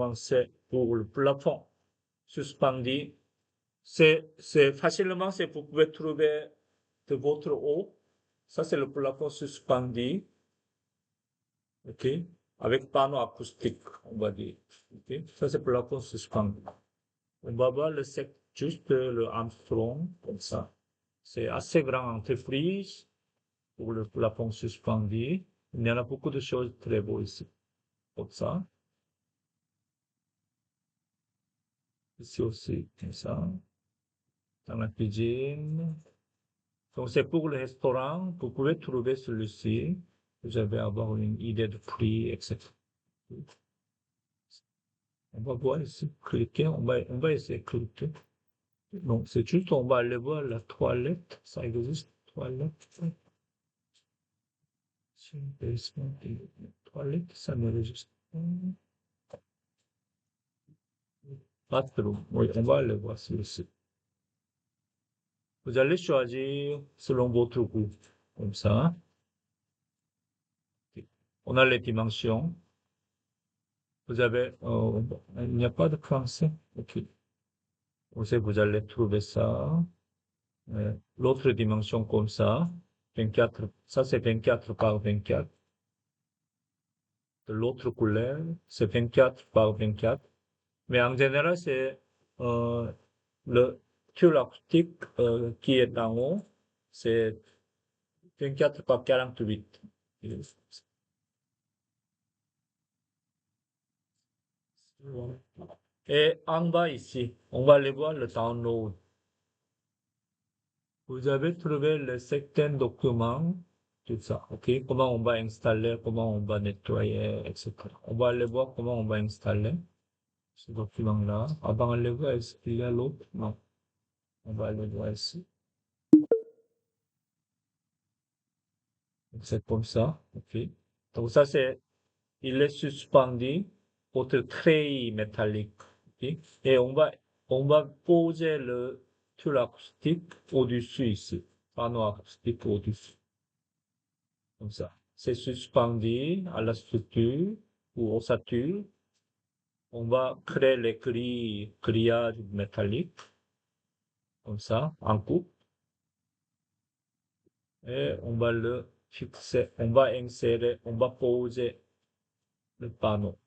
commencer pour le plafond suspendu. Facilement, vous pouvez trouver de votre haut. Ça, c'est le plafond suspendu. OK? Avec panneau acoustique, on va dire. OK? Ça, c'est le plafond suspendu. On va voir juste le Armstrong, comme ça. C'est assez grand entreprise pour le plafond suspendu. Il y en a beaucoup de choses très beaux ici. Comme ça. Ici aussi, comme ça. Dans la cuisine. Donc, c'est pour le restaurant. Vous pouvez trouver celui-ci. Vous allez avoir une idée de prix, etc. On va voir ici, cliquer. On va essayer de cliquer. Donc, c'est juste, on va aller voir la toilette. Ça existe, toilette. Basement, toilette, ça me registre. Bathroom. Oui, on va aller voir celui-ci. Vous allez choisir selon votre goût. Comme ça. On a les dimensions. Vous avez, il n'y a pas de français. OK. Vous allez trouver ça. L'autre dimension comme ça. 24. Ça, c'est 24 par 24. De l'autre couleur, c'est 24 par 24. Mais en général, c'est le tube acoustique qui est en haut, c'est 24 par 48. Et en bas ici, on va aller voir le download. Vous avez trouvé le certains documents, tout ça, ok? Comment on va installer, comment on va nettoyer, etc. On va aller voir comment on va installer ce document-là. Avant d'aller voir, est-ce qu'il y a l'autre? Non. On va aller voir ici. C'est comme ça, ok? Donc ça, il est suspendu contre treillis métallique, ok? Et on va poser le tube acoustique au-dessus ici. Panneau acoustique au-dessus. Comme ça. C'est suspendu à la structure ou ossature. On va créer les grillages métalliques. Comme ça, en coupe. Et on va le fixer, on va insérer, on va poser le panneau.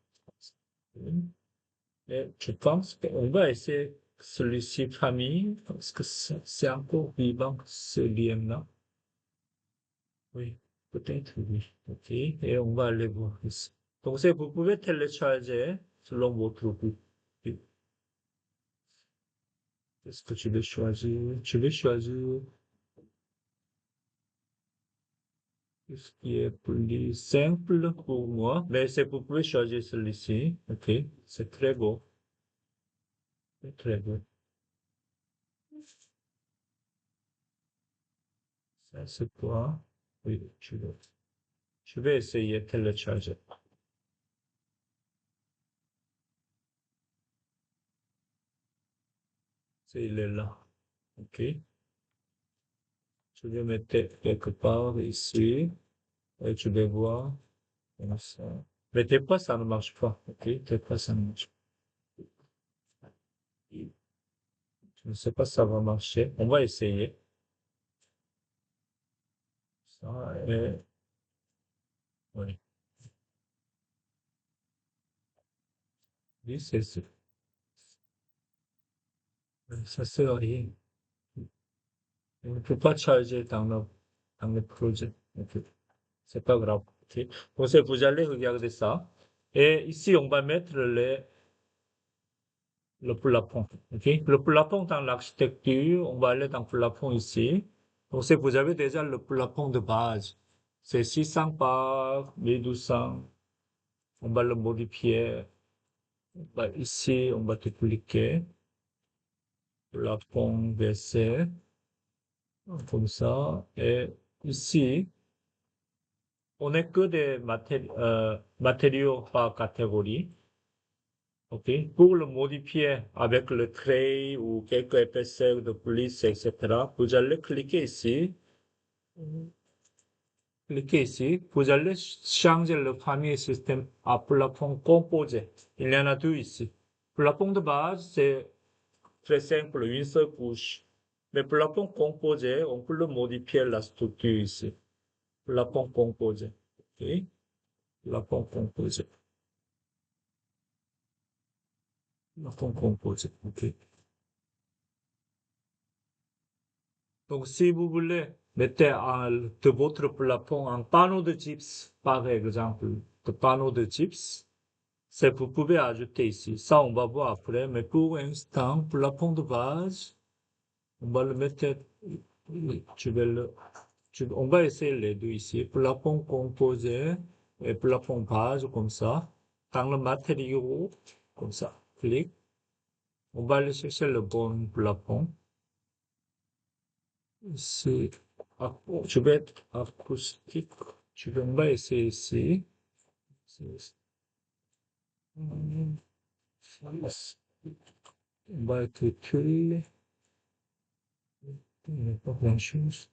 Et je pense qu'on va essayer celui-ci famille, parce que c'est encore vivant, ce lien-là. Oui, peut-être oui. OK. Et on va aller voir ici. Donc, vous pouvez télécharger selon votre goût. Qu'est-ce que tu veux choisir? Tu veux choisir ce qui est plus simple pour moi. Mais vous pouvez choisir celui-ci. OK. C'est très beau. C'est très beau. Ça, c'est quoi? Oui, je vais essayer de télécharger. Il est là. OK. Je vais mettre quelque part ici. Et je vais voir. Comme ça. Mais des fois, ça ne marche pas. OK. Des fois, ça ne marche pas. Je ne sais pas si ça va marcher. On va essayer. Ça, et, oui. Oui, c'est ça. Ça sert à rien. On ne peut pas charger dans le projet. OK. C'est pas grave. OK. Donc, vous allez regarder ça. Et ici, on va mettre le plafond. OK. Le plafond dans l'architecture, on va aller dans le plafond ici. Donc, vous avez déjà le plafond de base. C'est 600 par 1200. On va le modifier. Ici, on va te cliquer. Plafond WC. Comme ça. Et ici, on n'est que des matériaux par catégorie. OK. Pour le modifier avec le trait ou quelques épaisseurs de plus, etc., vous allez cliquer ici. cliquez ici. Vous allez changer le premier système à plafond composé. Il y en a deux ici. Plafond de base, c'est très simple, une seule couche. Mais plafond composé, on peut le modifier la structure ici. Plafond composé. OK? Plafond composé. Plafond composé. OK. Donc, si vous voulez, mettez de votre plafond un panneau de gypse, par exemple, de panneau de gypse, c'est vous pouvez ajouter ici. Ça, on va voir après, mais pour l'instant, plafond de base, on va le mettre, je vais le, on va essayer les deux ici. Plafond composé et plafond base, comme ça. Dans le matériau, comme ça. Clic. On va aller chercher le bon plafond. C'est, je vais être acoustique. On va essayer ici. On va être utile. Il n'y a pas grand-chose.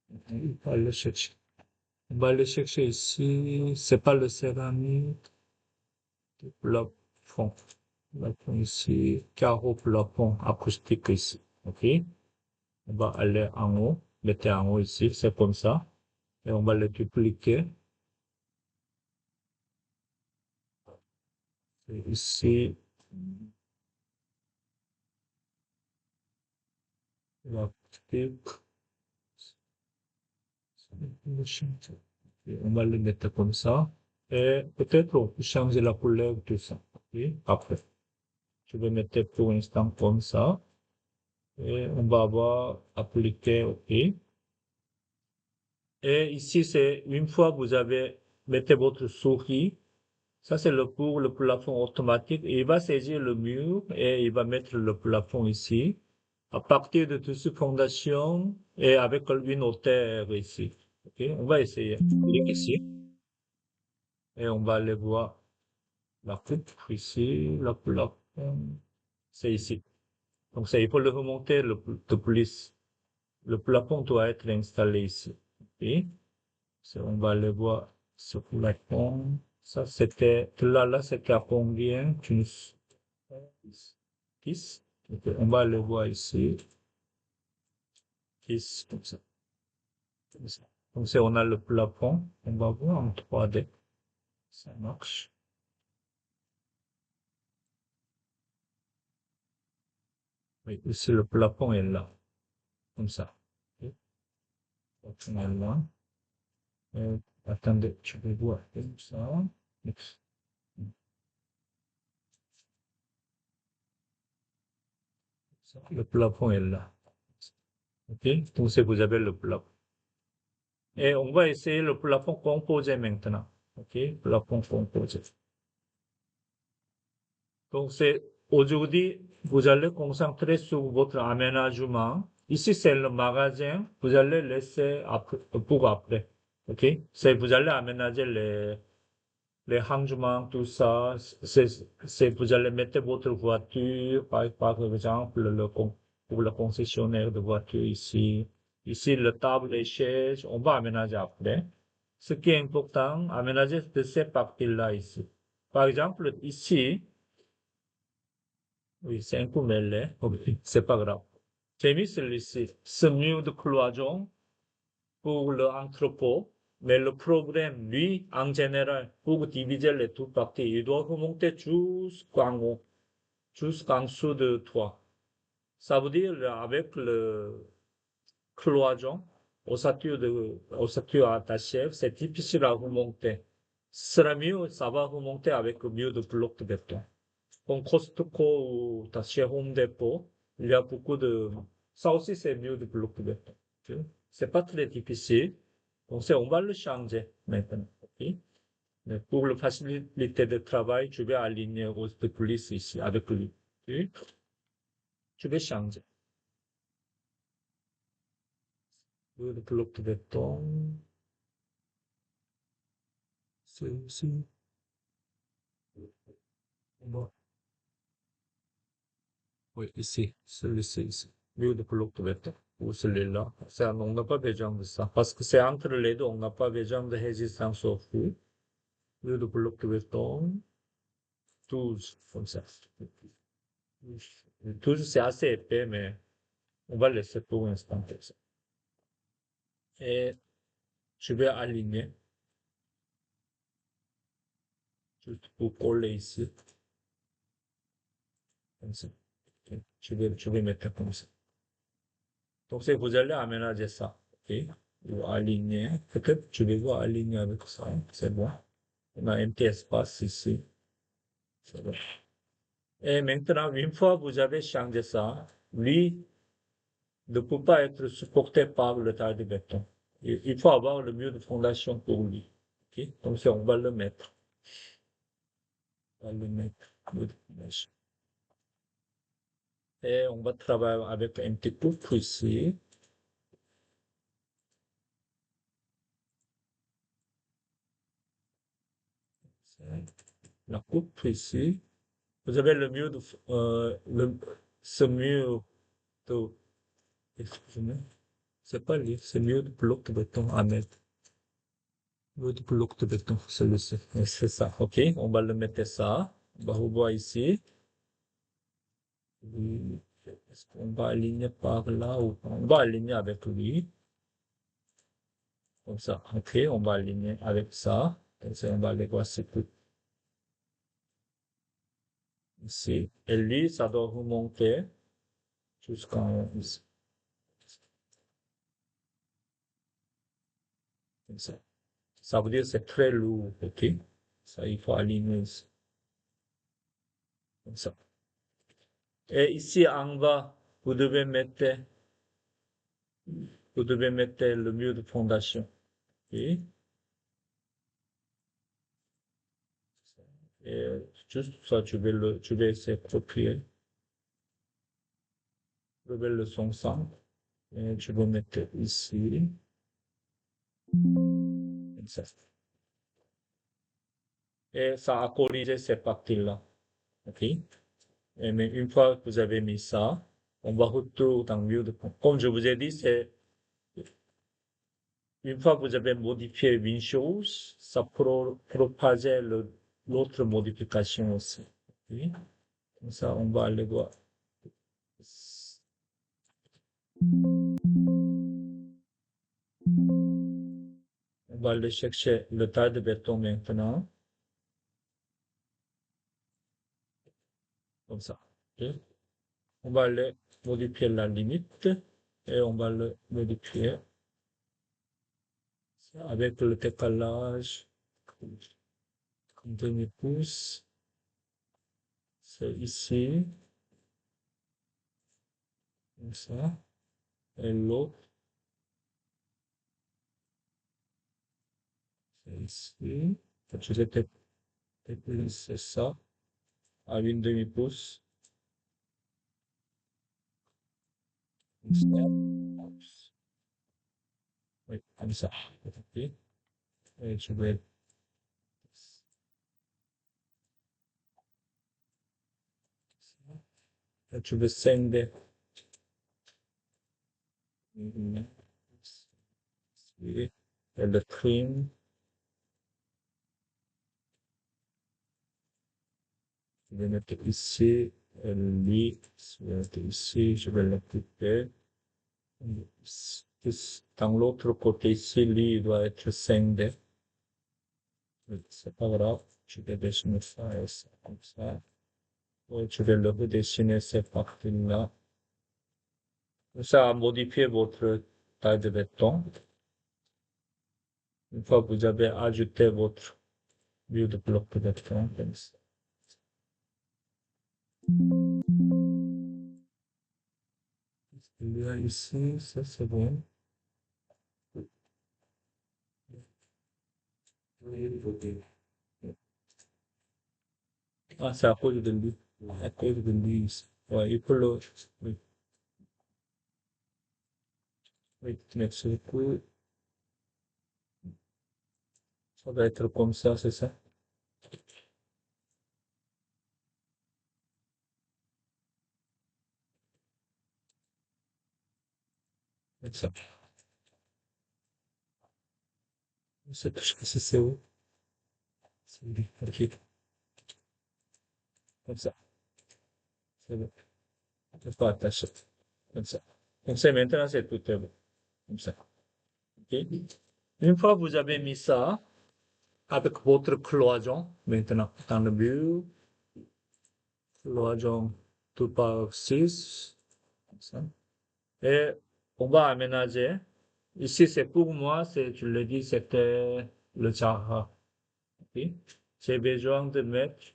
On va le chercher. On va aller chercher ici. C'est pas le céramique. Plafond. Plafond ici. Carreau plafond acoustique ici. OK? On va aller en haut. Mettez en haut ici. C'est comme ça. Et on va le dupliquer. Et ici. L'acoustique. Et on va le mettre comme ça. Et peut-être on peut changer la couleur de ça. OK? Après. Je vais mettre pour l'instant comme ça. Et on va avoir appliqué OK. Et ici, c'est une fois que vous avez mettez votre souris, ça c'est pour le plafond automatique. Et il va saisir le mur et il va mettre le plafond ici. À partir de toute cette fondation et avec une hauteur ici. OK? On va essayer. Clique ici. Et on va aller voir la coupe ici, la plafond. C'est ici. Donc ça, il faut le remonter de plus. Le plafond doit être installé ici. OK? On va aller voir ce plafond. Ça, c'était, là, c'était à combien? 10. Ok, on va aller voir ici. 10, comme ça. Comme ça. Donc, on a le plafond. On va voir en 3D. Ça marche. Oui, ici, le plafond est là. Comme ça. Ok. Le plafond est là. Attendez, je vais voir comme ça. Le plafond est là. OK? Donc, vous avez le plafond. Et on va essayer le plafond composé maintenant. OK? Plafond composé. Donc, aujourd'hui, vous allez concentrer sur votre aménagement. Ici, c'est le magasin. Vous allez laisser pour après. OK? Vous allez aménager les rangements, tout ça. Vous allez mettre votre voiture, par exemple, pour le concessionnaire de voiture ici. Ici, le table et chaises, on va aménager après. Ce qui est important, aménager de ces parties-là ici. Par exemple, ici, oui, c'est un peu mêlé. Ok, c'est pas grave. J'ai mis celui-ci, ce mur de cloison pour l'entrepôt. Mais le problème, lui, en général, pour diviser les deux parties, il doit remonter jusqu'en haut, jusqu'en dessous de toi. Ça veut dire, avec le cloison, ossature attachée, c'est difficile à remonter. Ce sera mieux, ça va remonter avec le mur de bloc de béton. Comme Costco ou chez Home Depot, il y a beaucoup de, ça aussi c'est mieux de bloc de béton. Ok. C'est pas très difficile. Donc on va le changer maintenant. Ok. Mais pour la facilité de travail, je vais aligner au de plus ici avec lui. Ok. Je vais changer. Le bloc de béton, c'est aussi, bon, oui, ici, celui-ci, ici. Mur de bloc de béton. ou celui-là. On n'a pas besoin de ça. Parce que c'est entre les deux, on n'a pas besoin de résistance au feu. Le bloc de béton, 12, comme ça. 12, c'est assez épais, mais on va laisser pour l'instant comme ça. Et je vais aligner, juste pour coller ici. Comme ça. Ok. Je vais mettre comme ça. Donc, c'est vous allez aménager ça. Ok. Vous aligner. Peut-être je vais vous aligner avec ça. C'est bon. On a un petit espace ici. C'est bon. Et maintenant, une fois que vous avez changé ça, lui ne peut pas être supporté par le tas de béton. Il faut avoir le mur de fondation pour lui. Ok. Donc, on va le mettre. On va le mettre. Mur de fondation. Et on va travailler avec un petit poutre ici. La coupe ici. Vous avez le mur de, ce mur de, excusez-moi, c'est pas lui, c'est mur de bloc de béton à mettre. Mur de bloc de béton, celui-ci. C'est ça, ok. On va le mettre ça. On va revoir ici. Est-ce qu'on va aligner par là ou pas? On va aligner avec lui. Comme ça, ok. On va aligner avec ça. Comme ça, on va aller voir ce que ici. Et lui, ça doit remonter jusqu'en haut ici. Comme ça. Ça veut dire que c'est très lourd, ok? Ça, il faut aligner ici. Comme ça. Et ici en bas, vous devez mettre le mur de fondation. Ok? Et juste ça, tu vais essayer de copier. Je vais le son centre. Et tu vas mettre ici. Comme ça. Et ça a corrigé ces parties-là. Ok? Mais une fois que vous avez mis ça, on va retourner dans le mur de fondation. Comme je vous ai dit, c'est une fois que vous avez modifié une chose, ça propager l'autre modification aussi. Ok? Comme ça, on va aller voir. On va aller chercher le tas de béton maintenant. Comme ça. Ok? On va aller modifier la limite et on va le modifier avec le décalage comme demi-pouce. C'est ici. Comme ça. Et l'autre, c'est ici. Je vais déplacer ça à une demi-pouce. Comme ça. Oui, comme ça. Ok. Et je vais scinder. Et le trim. Je vais mettre ici. Et lui, je vais mettre ici. Je vais le couper. Dans l'autre côté ici, lui, il doit être scindé. C'est pas grave. Je vais dessiner ça et ça comme ça. Et je vais le redessiner cette partie-là. Ça a modifié votre taille de béton. Une fois que vous avez ajouté votre mur de bloc de béton, comme ça. Il y a ici, ça c'est bon. Ah, c'est à cause de lui. À cause de lui ici. Ouais, il faut le. Oui, oui, merci beaucoup. Ça va être comme ça, c'est ça? Comme ça. C'est où? Ok, comme ça. C'est bon. C'est pas attaché. Comme ça. Comme ça, maintenant, c'est tout est bon. Comme ça. Ok. Une fois que vous avez mis ça, avec votre cloison, maintenant, dans le mur, cloison 2 par 6, comme ça. Et on va aménager. Ici, c'est pour moi, je le dis, c'était le Java. Ok. J'ai besoin de mettre,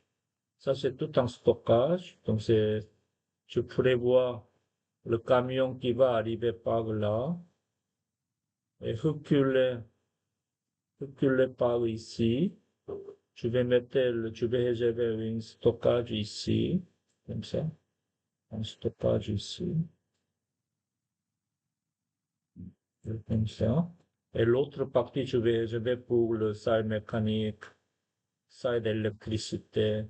ça c'est tout en stockage. Donc je prévois le camion qui va arriver par là et reculer par ici. Je vais réserver un stockage ici, comme ça, un stockage ici, comme ça. Et l'autre partie, je vais réserver pour le side mécanique, side électricité,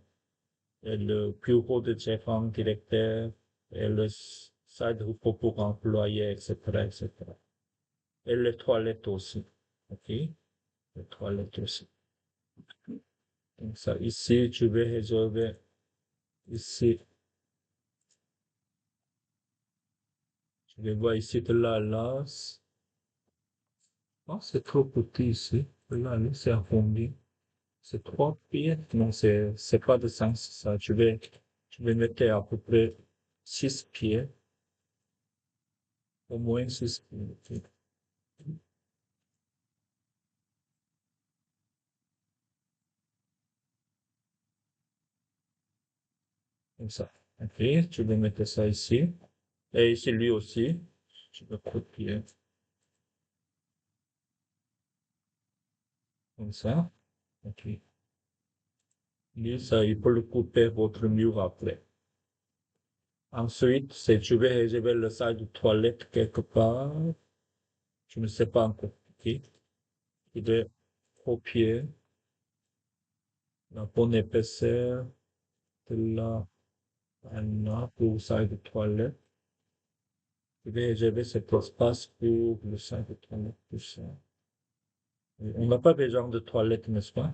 et le bureau de gérant directeur, et le side repos pour employés, etc., etc. Et les toilettes aussi. OK? Les toilettes aussi. Donc ça, ici, je vais réserver, ici, je vais voir ici de là à là. Oh, c'est trop petit ici. De là, là, c'est arrondi. C'est 3 pieds. Non, c'est pas de sens, ça. Je vais mettre à peu près 6 pieds. Au moins 6 pieds. Ok. Comme ça. Ok, je vais mettre ça ici. Et ici, lui aussi. Je vais copier. Comme ça. Ok. Lui, ça, il faut le couper votre mur après. Ensuite, je vais réserver le salle de toilette quelque part. Je ne sais pas encore. Ok. Je vais copier la bonne épaisseur de là à là pour le salle de toilette. Je vais réserver cet espace pour le salle de toilette, tout ça. On n'a pas besoin de toilette, n'est-ce pas?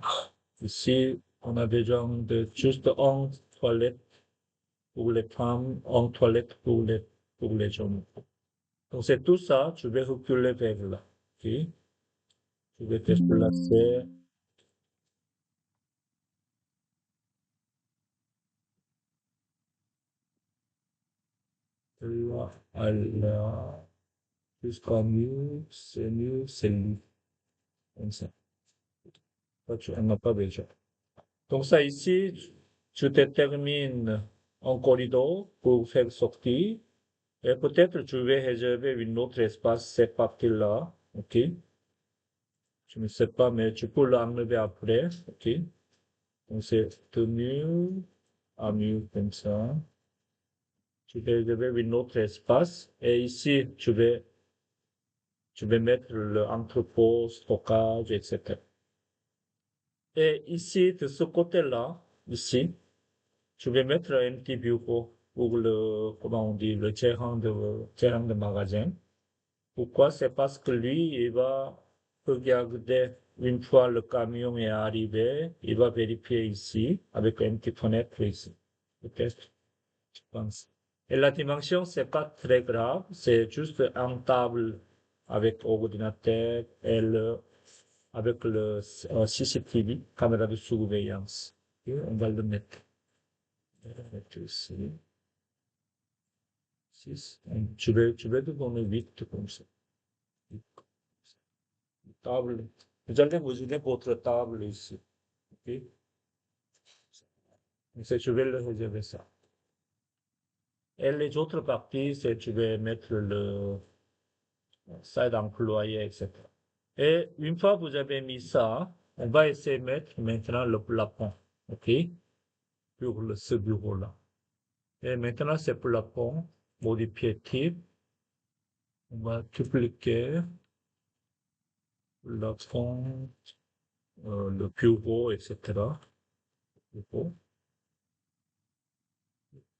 Ici, on a besoin de juste une toilette pour les femmes, une toilette pour les hommes. Donc c'est tout ça, je vais reculer vers là. Ok? Je vais déplacer de là à là, jusqu'à mieux, c'est lui. Comme ça. Ça, on n'a pas besoin. Donc ça ici, je détermine un corridor pour faire sortir. Et peut-être je vais réserver un autre espace, cette partie-là. OK? Je ne sais pas, mais tu peux l'enlever après. OK? Donc c'est de mieux à mieux comme ça. Je vais réserver un autre espace. Et ici, je vais mettre l'entrepôt, stockage, etc. Et ici, de ce côté-là, ici, je vais mettre un petit bureau pour comment on dit, gérant de magasin. Pourquoi? C'est parce que lui, il va regarder une fois le camion est arrivé, il va vérifier ici, avec une petite fenêtre ici. Peut-être, je pense. Et la dimension, c'est pas très grave, c'est juste une table avec ordinateur et avec le CCTV, caméra de surveillance. Et on va le mettre. Mettre ici. 6. Je vais te donner 8 comme ça. Table. Vous allez vous aider votre table ici. Ok? Je vais le réserver ça. Et les autres parties, je vais mettre le site employé, etc. Et une fois que vous avez mis ça, on va essayer de mettre maintenant le plafond. OK? Pour ce bureau-là. Et maintenant, ce plafond, modifier type, on va dupliquer le fond, le bureau, etc. Bureau.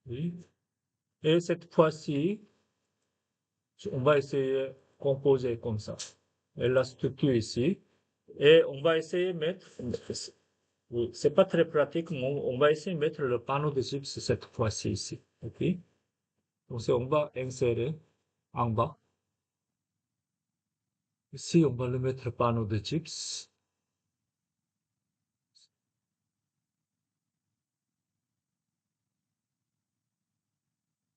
Oui. Et cette fois-ci, on va essayer composé comme ça. Et la structure ici. Et on va essayer de mettre, c'est pas très pratique, mais on va essayer de mettre le panneau de gypse cette fois-ci ici. OK? Donc, on va insérer en bas. Ici, on va le mettre panneau de gypse.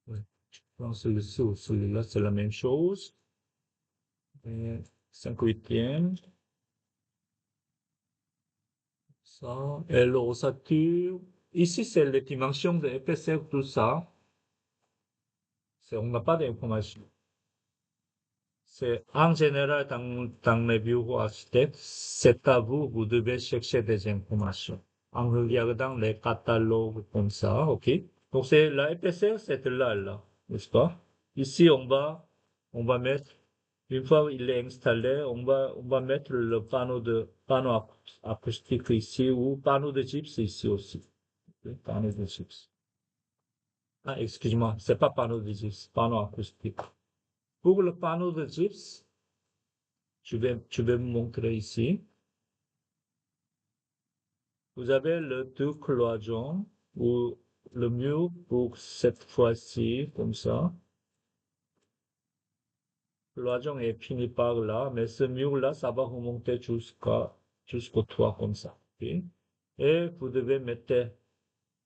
Ouais. Je pense celui-ci ou celui-là, c'est la même chose. Et 5/8. Ça. Et l'ossature. Ici, c'est les dimensions de l'épaisseur, tout ça. On n'a pas d'informations. C'est en général dans les bureaux architectes, c'est à vous, vous devez chercher des informations en regardant les catalogues comme ça, ok? Donc c'est la épaisseur, c'est là, n'est-ce pas? Ici, on va mettre, une fois il est installé, on va mettre le panneau acoustique ici ou panneau de gypse ici aussi. Ok, panneau de gypse. Ah, excuse-moi, c'est pas panneau de gypse, panneau acoustique. Pour le panneau de gypse, je vais vous montrer ici. Vous avez le deux cloisons ou le mur pour cette fois-ci, comme ça. Cloison est fini par là, mais ce mur-là, ça va remonter jusqu'au toit comme ça. Ok. Et vous devez mettre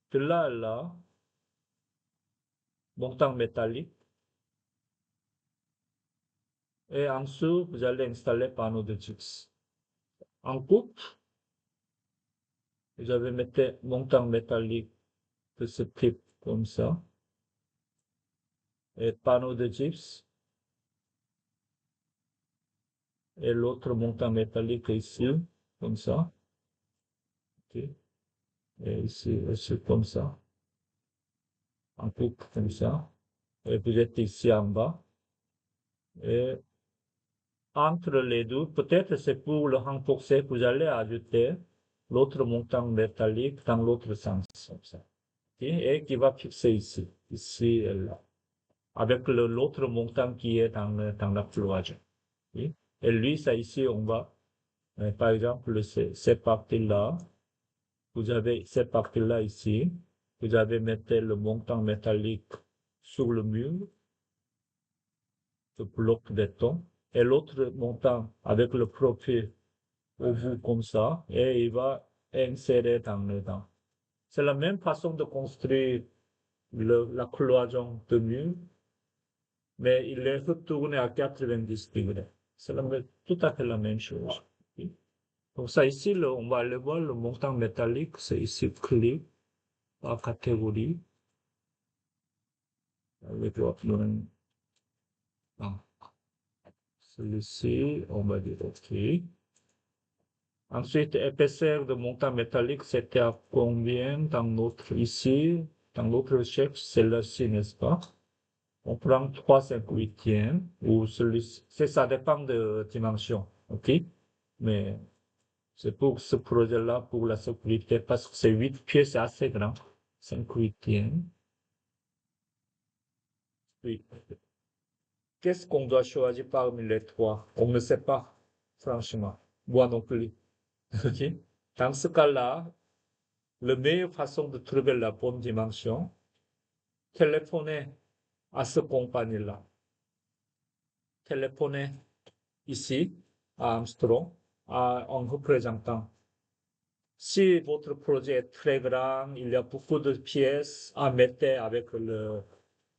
de là à là, montant métallique. Et en dessous, vous allez installer panneau de gypse. En coupe, vous allez mettre montant métallique de ce type comme ça. Et panneau de gypse. Et l'autre montant métallique ici, comme ça. Ok. Et ici, comme ça. En coupe, comme ça. Et vous êtes ici en bas. Et entre les deux, peut-être c'est pour le renforcer, vous allez ajouter l'autre montant métallique dans l'autre sens, comme ça. Ok. Et qui va fixer ici et là. Avec l'autre montant qui est dans la cloison. Ok. Et lui, ça ici, on va, par exemple, ces parties-là, vous avez cette partie-là ici. Vous avez mis le montant métallique sur le mur, le bloc béton, et l'autre montant avec le profil au bout comme ça, et il va insérer dans le dent. C'est la même façon de construire la cloison de mur, mais il est retourné à 90 degrés. C'est tout à fait la même chose. Donc ça ici, on va aller voir le montant métallique, c'est ici clé par catégorie. Avec ah, celui-ci, on va dire OK. Ensuite, épaisseur de montant métallique, c'était à combien ici, dans notre chef, c'est là-ci, n'est-ce pas? On prend 3/5/8 ou ça dépend de dimension, OK? Mais c'est pour ce projet-là, pour la sécurité, parce que c'est 8 pièces, c'est assez grand. 5/8. Oui. Qu'est-ce qu'on doit choisir parmi les trois? On ne sait pas, franchement. Moi non plus. OK? Dans ce cas-là, la meilleure façon de trouver la bonne dimension, téléphoner à ce compagnie-là. Téléphoner ici, à Armstrong, à un représentant. Si votre projet est très grand, il y a beaucoup de pièces à mettre avec le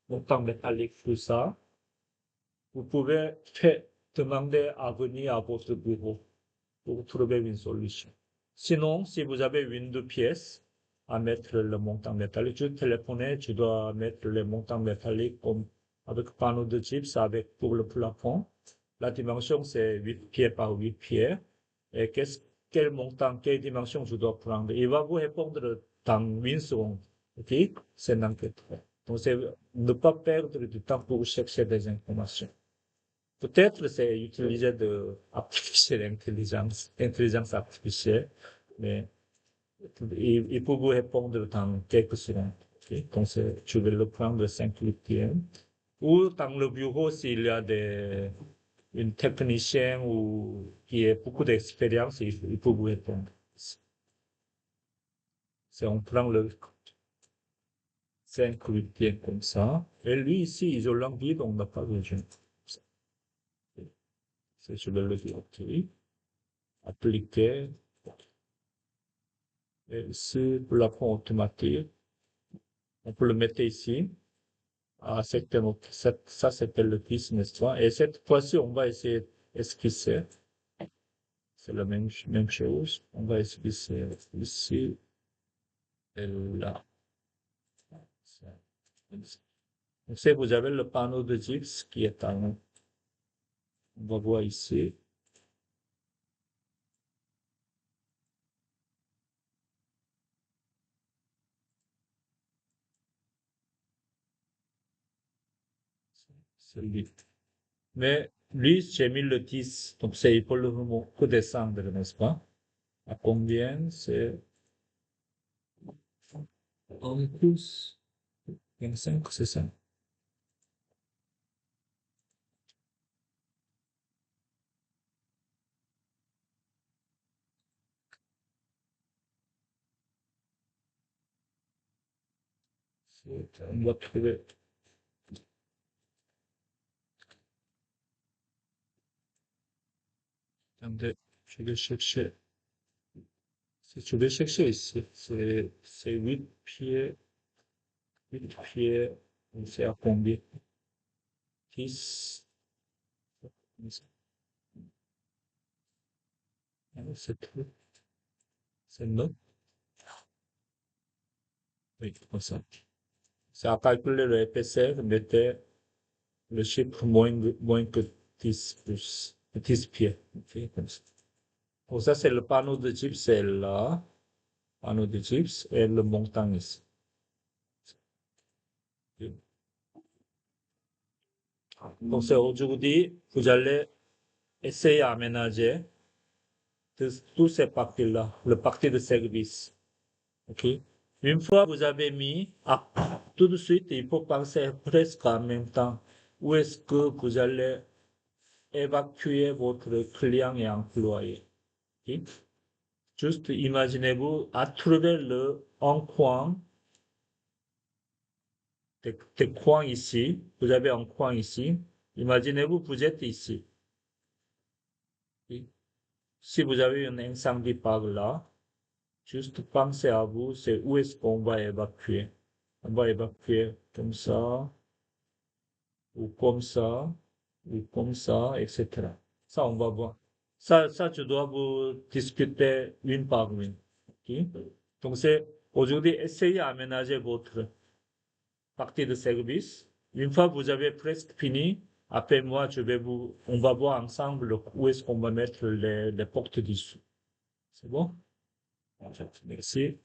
montant métallique, tout ça, vous pouvez demander à venir à votre bureau pour trouver une solution. Sinon, si vous avez une deux pièces à mettre le montant métallique, je téléphone, tu dois mettre le montant métallique comme avec panneau de gypse avec pour le plafond. La dimension, c'est 8 pieds par 8 pieds. Et quel montant, quelle dimension je dois prendre? Il va vous répondre dans une seconde. OK? C'est l'enquête. Donc, c'est ne pas perdre du temps pour chercher des informations. Peut-être c'est utiliser de intelligence artificielle, mais il peut vous répondre dans quelques secondes. Okay? Donc, je vais le prendre 5/8. Ou dans le bureau, s'il y a une technicien ou qui a beaucoup d'expérience, il peut vous répondre. C'est on prend le 5 bien comme ça. Et lui ici, isolant vide, on n'a pas besoin. C'est je vais le dire. Appliquer. Et ici, pour la pont automatique, on peut le mettre ici. Ah, ça, c'était le 10, n'est-ce pas? Et cette fois-ci, on va essayer d'esquisser. C'est la même chose. On va esquisser ici et là. Donc, si vous avez le panneau de gypse qui est en, on va voir ici. C'est lui. Mais lui, j'ai mis le 10. Donc, c'est, il faut le redescendre, n'est-ce pas? À combien? C'est un plus 25, c'est ça. On va trouver. Attendez, je vais chercher. Je vais chercher ici. C'est 8 pieds. 8 pieds. C'est à combien? 10. C'est tout. C'est 9. Oui, comme ça. C'est à calculer le épaisseur, mettez le chiffre moins que 10 plus 10 pieds. Ok, comme ça. Donc ça, c'est le panneau de gypse, c'est là. Panneau de gypse et le montant ici. Donc c'est aujourd'hui, vous allez essayer d'aménager tous ces parties-là, le parti de service. OK? Une fois que vous avez mis, tout de suite, il faut penser presque en même temps. Où est-ce que vous allez évacuer votre client et employé? OK? Juste imaginez-vous à travers un coin, des coins ici, vous avez un coin ici. Imaginez-vous, vous êtes ici. OK? Si vous avez un incendie par là, juste pensez à vous, c'est où est-ce qu'on va évacuer. On va évacuer comme ça, ou comme ça, ou comme ça, etc. Ça, on va voir. Ça, je dois vous discuter une par une. OK? Donc, c'est aujourd'hui, essayez d'aménager votre partie de service. Une fois que vous avez presque fini, après moi, on va voir ensemble où est-ce qu'on va mettre les portes dessous. C'est bon? En fait, merci.